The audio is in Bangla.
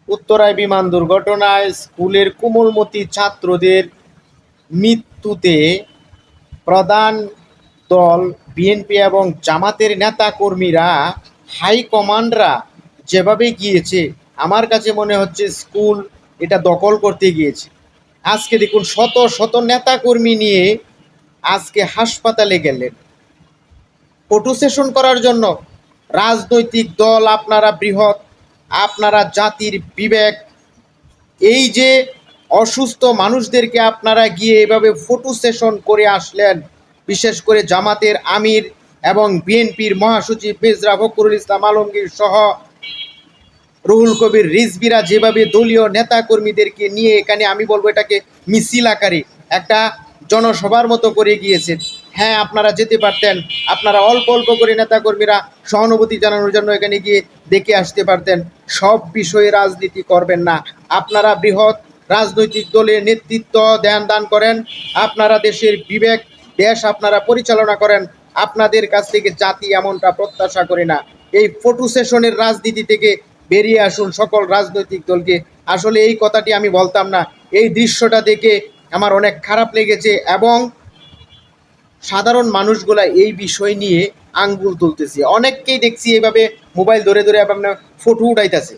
উত্তরায় বিমান দুর্ঘটনায় স্কুলের কোমলমতি ছাত্রদের মৃত্যুতে প্রধান দল বিএনপি এবং জামাতের নেতাকর্মীরা হাইকমান্ডরা যেভাবে গিয়েছে, আমার কাছে মনে হচ্ছে স্কুল এটা দখল করতে গিয়েছে। আজকে দেখুন শত শত নেতাকর্মী নিয়ে আজকে হাসপাতালে গেলেন ফটো সেশন করার জন্য। রাজনৈতিক দল আপনারা বৃহৎ, আপনারা জাতির বিবেক, এই যে অসুস্থ মানুষদেরকে আপনারা গিয়ে এভাবে ফটো সেশন করে আসলেন, বিশেষ করে জামাতের আমির এবং বিএনপির মহাসচিব মির্জা ফখরুল ইসলাম আলমগীর সহ রুহুল কবির রিজভিরা যেভাবে দলীয় নেতাকর্মীদেরকে নিয়ে এখানে, আমি বলবো এটাকে মিছিল আকারে একটা জনসভার মতো করে গিয়েছেন। হ্যাঁ, আপনারা যেতে পারতেন, আপনারা অল্প অল্প করে নেতাকর্মীরা সহানুভূতি জানানোর জন্য এখানে গিয়ে দেখে আসতে পারতেন। সব বিষয়ে রাজনীতি করবেন না। আপনারা বৃহৎ রাজনৈতিক দলের নেতৃত্ব দান করেন, আপনারা দেশের বিবেক, দেশ আপনারা পরিচালনা করেন। আপনাদের কাছ থেকে জাতি এমনটা প্রত্যাশা করে না। এই ফটো সেশনের রাজনীতি থেকে বেরিয়ে আসুন সকল রাজনৈতিক দলকে। আসলে এই কথাটি আমি বলতাম না, এই দৃশ্যটা দেখে আমার অনেক খারাপ লেগেছে এবং সাধারণ মানুষগুলা এই বিষয় নিয়ে আঙ্গুল তুলতেছে। অনেককেই দেখছি এইভাবে মোবাইল ধরে ধরে আপনার ফটো উঠাইতেছে।